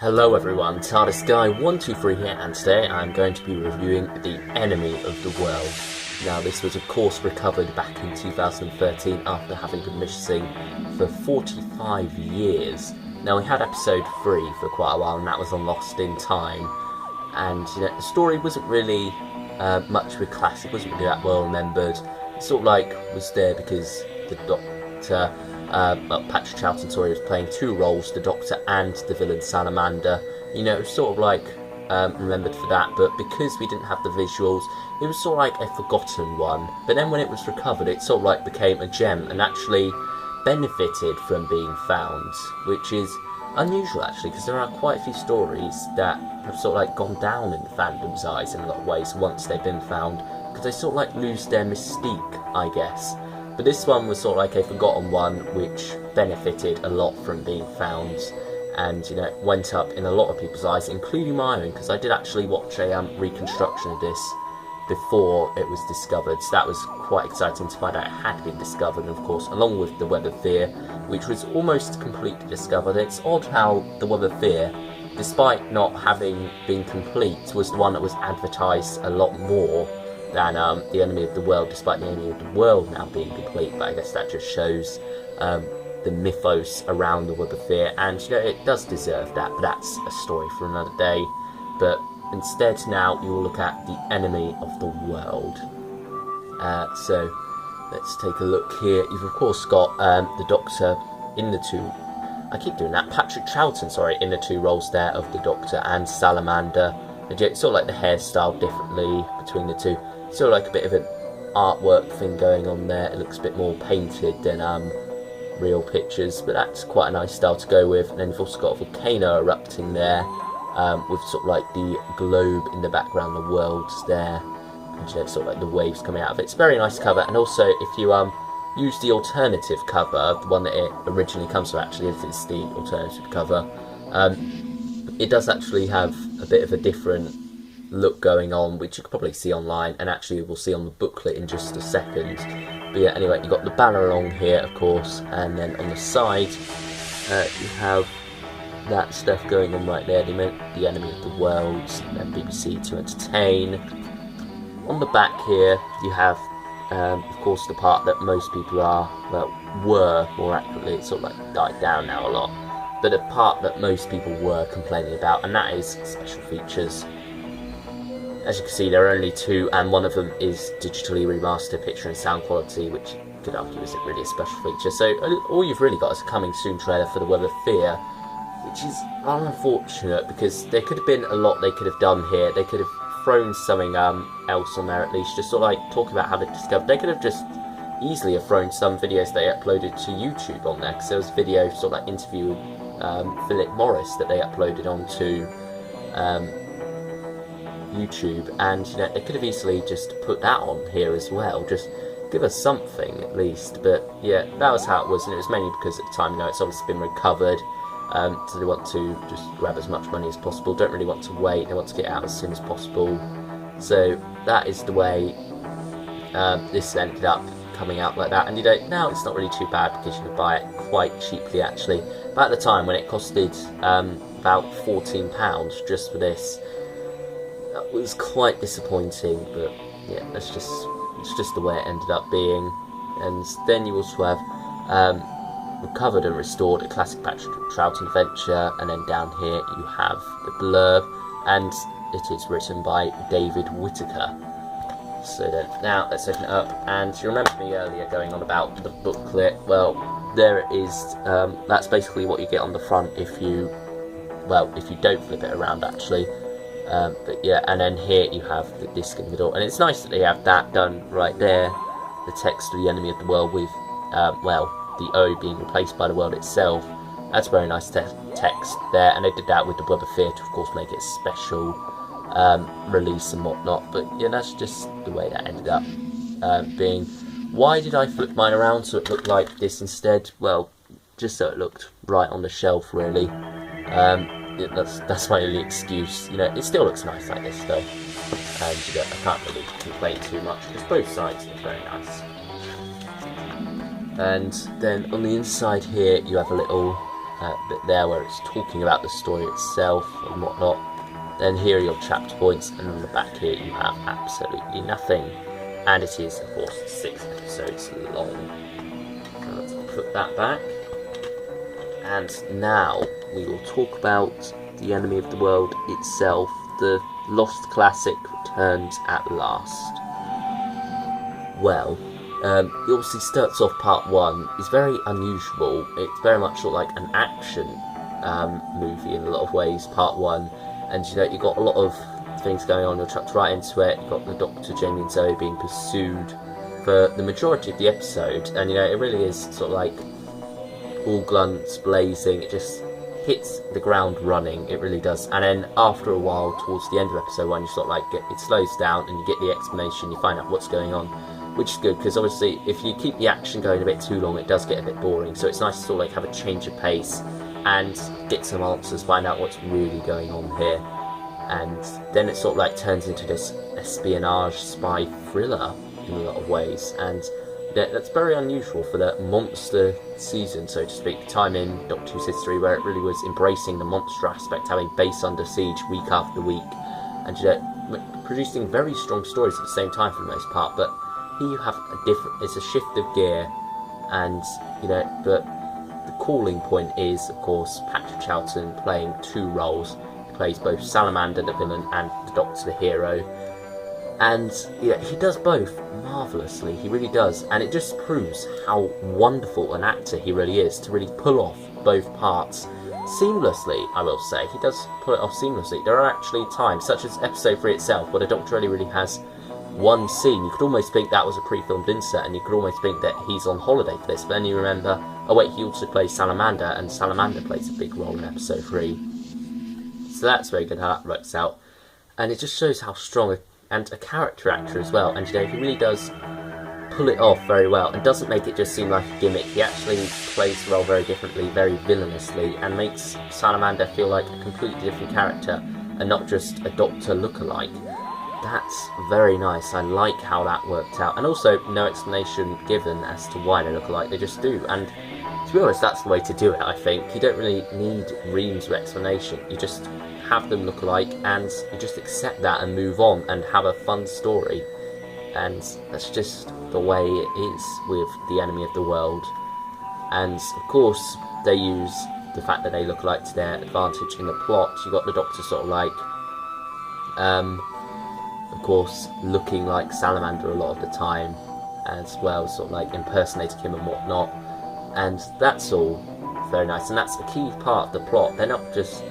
Hello everyone, TARDIS Guy 123 here, and today I'm going to be reviewing The Enemy of the World. Now this was of course recovered back in 2013 after having been missing for 45 years. Now we had episode 3 for quite a while, and that was on Lost in Time, and the story wasn't really much of a classic, wasn't really that well remembered. It sort of like was there because the Doctor, Patrick Troughton, was playing two roles, the Doctor and the villain Salamander. It was sort of like remembered for that, but because we didn't have the visuals, it was sort of like a forgotten one. But then when it was recovered, it sort of like became a gem and actually benefited from being found, which is unusual actually, because there are quite a few stories that have sort of like gone down in the fandom's eyes in a lot of ways once they've been found, because they sort of like lose their mystique, I guess. But this one was sort of like a forgotten one which benefited a lot from being found, and it went up in a lot of people's eyes, including my own, because I did actually watch a reconstruction of this before it was discovered, so that was quite exciting to find out it had been discovered, and of course along with the Web of Fear, which was almost completely discovered. It's odd how the Web of Fear, despite not having been complete, was the one that was advertised a lot more than The Enemy of the World, despite The Enemy of the World now being complete. But I guess that just shows the mythos around the Web of Fear, and it does deserve that, but that's a story for another day. But instead now you will look at The Enemy of the World. So let's take a look here. You've of course got the Doctor in the two, I keep doing that, Patrick Troughton, sorry, in the two roles there of the Doctor and Salamander. It's sort of like the hairstyle differently between the two. Sort of like a bit of an artwork thing going on there. It looks a bit more painted than real pictures, but that's quite a nice style to go with. And then you've also got a volcano erupting there, with sort of like the globe in the background, the world's there, and sort of like the waves coming out of it. It's a very nice cover. And also if you use the alternative cover, the one that it originally comes from, actually, if it's the alternative cover, it does actually have a bit of a different look going on, which you can probably see online, and actually we'll see on the booklet in just a second. But yeah, anyway, you've got the banner along here, of course, and then on the side you have that stuff going on right there, The Enemy of the World, and BBC to Entertain. On the back here you have of course the part that most people were more accurately, it's sort of like died down now a lot, but a part that most people were complaining about, and that is special features. As you can see, there are only two, and one of them is digitally remastered picture and sound quality, which you could argue isn't really a special feature. So all you've really got is a coming soon trailer for the Web of Fear, which is unfortunate, because there could have been a lot they could have done here. They could have thrown something else on there at least, just sort of like talking about how they discovered. They could have just easily have thrown some videos they uploaded to YouTube on there, because there was a video, sort of like interview with Philip Morris that they uploaded onto YouTube, and they could have easily just put that on here as well, just give us something at least. But yeah, that was how it was, and it was mainly because at the time, it's obviously been recovered, so they want to just grab as much money as possible, don't really want to wait, they want to get out as soon as possible. So that is the way this ended up coming out like that. And now it's not really too bad, because you can buy it quite cheaply actually. But at the time, when it costed about £14 just for this, that was quite disappointing. But yeah, it's just the way it ended up being. And then you also have recovered and restored a classic Patrick Troughton adventure, and then down here you have the blurb, and it is written by David Whittaker. So then now let's open it up, and you remember me earlier going on about the booklet. Well, there it is. That's basically what you get on the front if you don't flip it around actually. But yeah, and then here you have the disc in the middle, and it's nice that they have that done right there, the text of The Enemy of the World with the O being replaced by the world itself. That's very nice text there, and they did that with the Web of Fear to of course make it a special release and whatnot. But yeah, that's just the way that ended up being. Why did I flip mine around so it looked like this instead? Well, just so it looked right on the shelf really. That's my only excuse. It still looks nice like this though, and I can't really complain too much, because both sides look very nice. And then on the inside here you have a little bit there where it's talking about the story itself and whatnot. Then here are your chapter points, and on the back here you have absolutely nothing. And it is, of course, 6 episodes long. So let's put that back. And now we will talk about the enemy of the world itself. The lost classic returns at last. Well, it obviously starts off part 1. It's very unusual. It's very much sort of like an action movie in a lot of ways, part 1. And you know, you've got a lot of things going on. You're chucked right into it. You've got the Doctor, Jamie and Zoe being pursued for the majority of the episode. And you know, it really is sort of like all guns blazing. It just hits the ground running. It really does. And then after a while, towards the end of episode 1, you sort of like it slows down and you get the explanation. You find out what's going on, which is good, because obviously if you keep the action going a bit too long, it does get a bit boring. So it's nice to sort of like have a change of pace and get some answers, find out what's really going on here. And then it sort of like turns into this espionage spy thriller in a lot of ways, and that's very unusual for the monster season, so to speak, time in Doctor Who's history where it really was embracing the monster aspect, having base under siege week after week, and you know, producing very strong stories at the same time for the most part. But here you have it's a shift of gear, and you know, but the calling point is, of course, Patrick Charlton playing 2 roles. He plays both Salamander, the villain, and the Doctor, the hero. And yeah, he does both marvellously, he really does. And it just proves how wonderful an actor he really is to really pull off both parts seamlessly, I will say. He does pull it off seamlessly. There are actually times, such as episode 3 itself, where the Doctor really has one scene. You could almost think that was a pre-filmed insert, and you could almost think that he's on holiday for this, but then you remember, oh wait, he also plays Salamander, and Salamander plays a big role in episode 3. So that's very good how that works out. And it just shows how strong and a character actor as well, and you know, he really does pull it off very well, and doesn't make it just seem like a gimmick. He actually plays the role very differently, very villainously, and makes Salamander feel like a completely different character, and not just a Doctor lookalike. That's very nice. I like how that worked out, and also no explanation given as to why they look alike, they just do. And to be honest, that's the way to do it, I think. You don't really need reams of explanation, you just have them look alike and you just accept that and move on and have a fun story. And that's just the way it is with the enemy of the world. And of course they use the fact that they look alike to their advantage in the plot. You got the Doctor sort of like of course looking like Salamander a lot of the time, as well, sort of like impersonating him and whatnot. And that's all very nice, and that's a key part of the plot. They're not just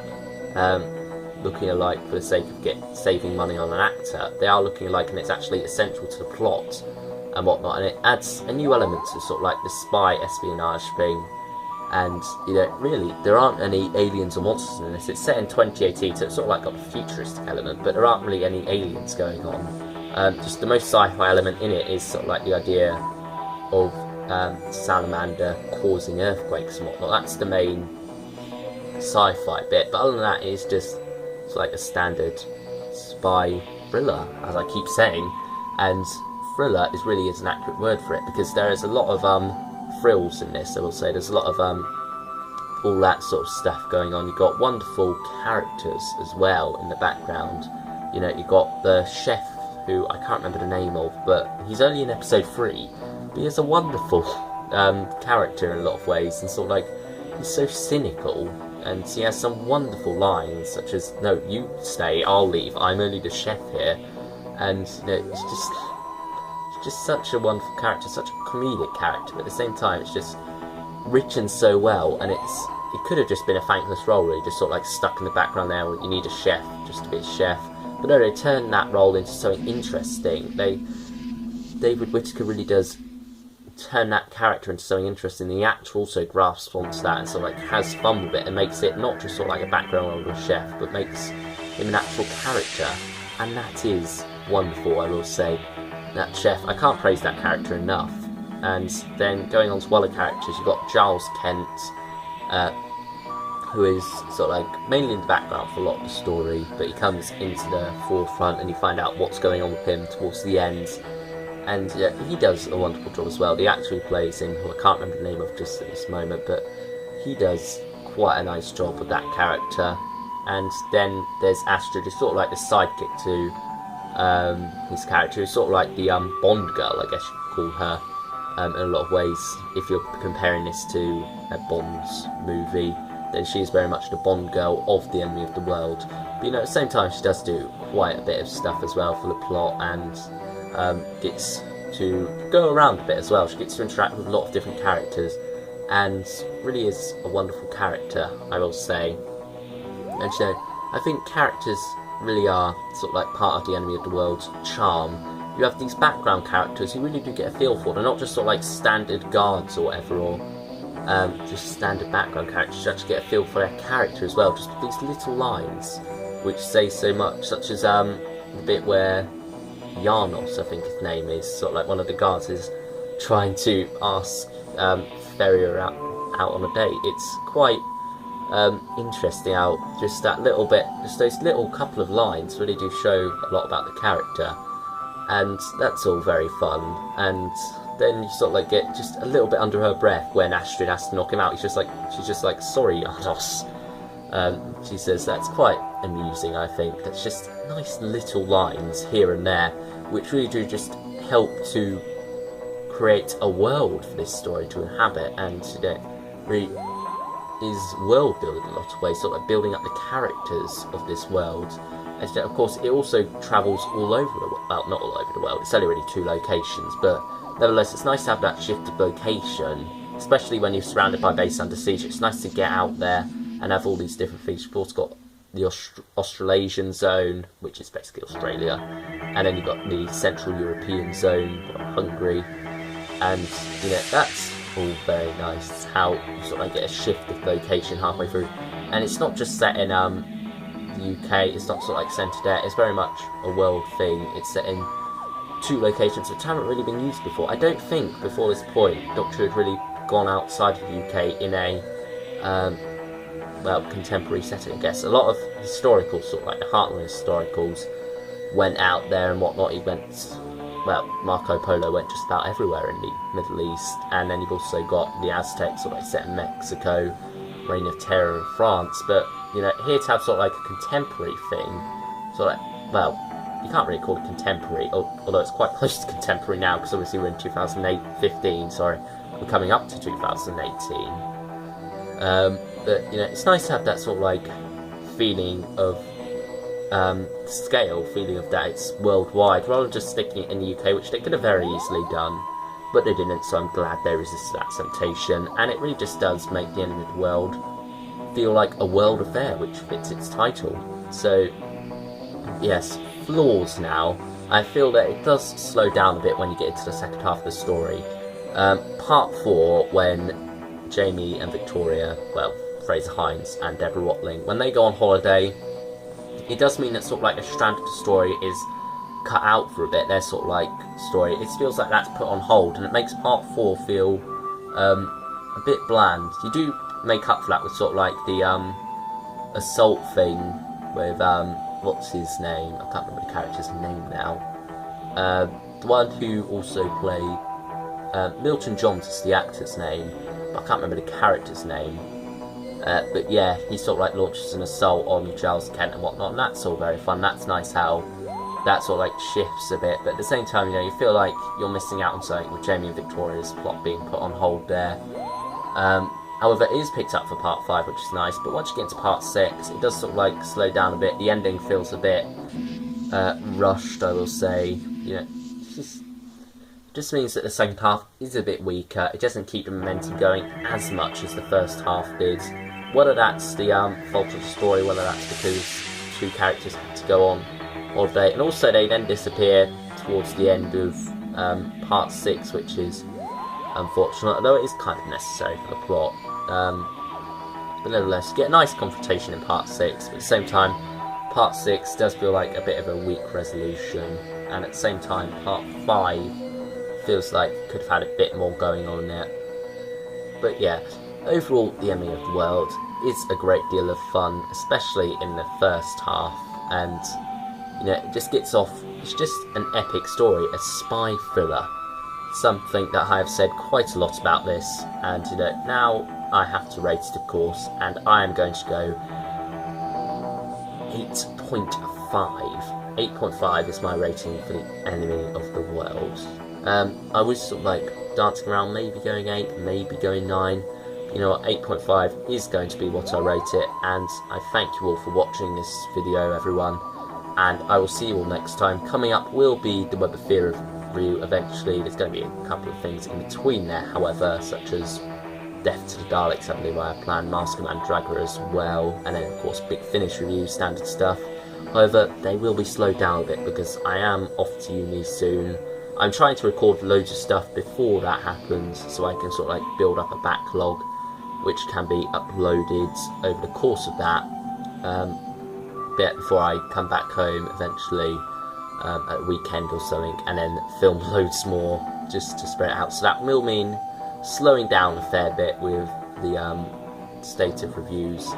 looking alike for the sake of saving money on an actor. They are looking alike, and it's actually essential to the plot and whatnot, and it adds a new element to sort of like the spy espionage thing. And you know, really, there aren't any aliens or monsters in this. It's set in 2018, so it's sort of like got a futuristic element, but there aren't really any aliens going on. Just the most sci-fi element in it is sort of like the idea of Salamander causing earthquakes and whatnot. That's the main sci-fi bit, but other than that, it's just like a standard spy thriller, as I keep saying. And thriller is an accurate word for it, because there is a lot of thrills in this. I will say there's a lot of all that sort of stuff going on. You've got wonderful characters as well in the background. You know, you've got the chef, who I can't remember the name of, but he's only in episode 3, but he is a wonderful character in a lot of ways, and sort of like, he's so cynical, and he has some wonderful lines such as, "No, you stay, I'll leave, I'm only the chef here." And you know, it's just such a wonderful character, such a comedic character, but at the same time it's just written so well, and it could have just been a thankless role, really, just sort of like stuck in the background there. You need a chef just to be a chef, but no, they turn that role into something interesting. David Whittaker really does turn that character into something interesting. The actor also grasps onto that and sort of like has fun with it, and makes it not just sort of like a background role of a chef, but makes him an actual character, and that is wonderful, I will say. That chef, I can't praise that character enough. And then going on to other characters, you've got Giles Kent, who is sort of like mainly in the background for a lot of the story, but he comes into the forefront and you find out what's going on with him towards the end. And he does a wonderful job as well. The actor who plays him, who I can't remember the name of just at this moment, but he does quite a nice job with that character. And then there's Astrid, who's sort of like the sidekick to his character, who's sort of like the Bond girl, I guess you could call her, in a lot of ways. If you're comparing this to a Bond's movie, then she is very much the Bond girl of the enemy of the world. But at the same time, she does do quite a bit of stuff as well for the plot, and gets to go around a bit as well. She gets to interact with a lot of different characters, and really is a wonderful character, I will say. And I think characters really are sort of like part of the enemy of the world's charm. You have these background characters you really do get a feel for. They're not just sort of like standard guards or whatever, or just standard background characters. You actually get a feel for their character as well, just with these little lines which say so much, such as the bit where Janos, I think his name is, sort of like one of the guards, is trying to ask Ferrier out on a date. It's quite interesting how just that little bit, just those little couple of lines really do show a lot about the character, and that's all very fun. And then you sort of like get just a little bit under her breath when Astrid has to knock him out. She's just like, sorry, Janos. She says that's quite amusing, I think. That's just nice little lines here and there, which really do just help to create a world for this story to inhabit, and really is world building in a lot of ways, sort of like building up the characters of this world. And of course, it also travels all over the world. Well, not all over the world. It's only really 2 locations, but nevertheless, it's nice to have that shifted location, especially when you're surrounded by base under siege. It's nice to get out there and have all these different things. You've also got the Australasian zone, which is basically Australia, and then you've got the Central European zone, Hungary, and that's all very nice. It's how you sort of like get a shift of location halfway through, and it's not just set in the UK. It's not sort of like centred there. It's very much a world thing. It's set in 2 locations which haven't really been used before. I don't think before this point Doctor Who had really gone outside of the UK in a contemporary setting, I guess. A lot of historicals, sort of like the Heartland historicals, went out there and whatnot. Marco Polo went just about everywhere in the Middle East, and then you've also got the Aztecs, sort of like set in Mexico, Reign of Terror in France. But here to have sort of like a contemporary thing, sort of like, you can't really call it contemporary, although it's quite close to contemporary now, because obviously we're in 2015. We're coming up to 2018. But it's nice to have that sort of like feeling of scale, feeling of that it's worldwide, rather than just sticking it in the UK, which they could have very easily done, but they didn't. So I'm glad they resisted that temptation, and it really just does make the enemy of the world feel like a world affair, which fits its title. So yes, flaws now. I feel that it does slow down a bit when you get into the second half of the story. Part 4, when Jamie and Victoria, Fraser Hines and Deborah Watling, when they go on holiday, it does mean that sort of like a strand of the story is cut out for a bit. Their sort of like story, it feels like that's put on hold, and it makes part 4 feel a bit bland. You do make up for that with sort of like the assault thing with what's his name? I can't remember the character's name now. The one who also played Milton Johns is the actor's name, but I can't remember the character's name. But yeah, he sort of like launches an assault on Giles Kent and whatnot, and that's all very fun. That's nice how that sort of like shifts a bit, but at the same time, you feel like you're missing out on something with Jamie and Victoria's plot being put on hold there. However, it is picked up for part 5, which is nice, but once you get into part 6, it does sort of like slow down a bit. The ending feels a bit rushed, I will say. It just means that the second half is a bit weaker. It doesn't keep the momentum going as much as the first half did. Whether that's the fault of the story, whether that's because 2 characters had to go on holiday, and also they then disappear towards the end of part 6, which is unfortunate, although it is kind of necessary for the plot. But nevertheless, you get a nice confrontation in part 6, but at the same time, part 6 does feel like a bit of a weak resolution, and at the same time, part 5 feels like it could have had a bit more going on in it. But yeah, overall, The Enemy of the World is a great deal of fun, especially in the first half, and it just gets off. It's just an epic story, a spy thriller, something that I have said quite a lot about this, and now I have to rate it, of course, and I am going to go 8.5. 8.5 is my rating for the enemy of the world. I was sort of like dancing around, maybe going 8, maybe going 9. You know what, 8.5 is going to be what I rate it, and I thank you all for watching this video, everyone, and I will see you all next time. Coming up will be the Web of Fear review eventually. There's going to be a couple of things in between there, however, such as Death to the Daleks, I believe I have planned, Mask of Mandragora as well, and then of course Big Finish review, standard stuff. However, they will be slowed down a bit because I am off to uni soon. I'm trying to record loads of stuff before that happens, so I can sort of like build up a backlog which can be uploaded over the course of that bit before I come back home eventually at a weekend or something, and then film loads more just to spread it out. So that will mean slowing down a fair bit with the state of reviews,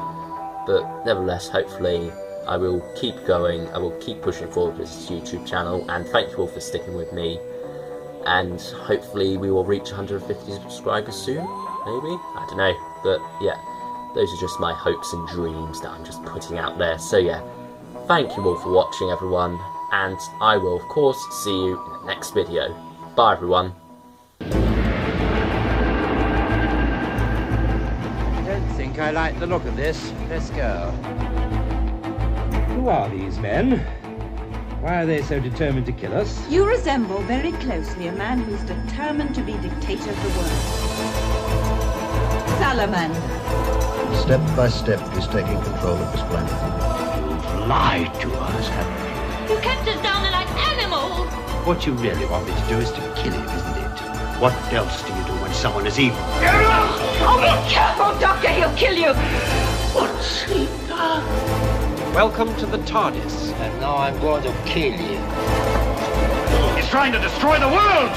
but nevertheless, hopefully I will keep going, I will keep pushing forward with this YouTube channel, and thank you all for sticking with me, and hopefully we will reach 150 subscribers soon, maybe? I don't know, but yeah, those are just my hopes and dreams that I'm just putting out there. So yeah, thank you all for watching, everyone, and I will of course see you in the next video. Bye everyone. I like the look of this. Let's go. Who are these men? Why are they so determined to kill us? You resemble very closely a man who's determined to be dictator of the world. Salamander. Step by step, he's taking control of this planet. You've lied to us, haven't You kept us down there like animals! you? What you really want me to do is to kill him, isn't it? What else do you do when someone is evil? Oh, be careful, Doctor! He'll kill you! What's he done? Welcome to the TARDIS. And now I'm going to kill you. He's trying to destroy the world!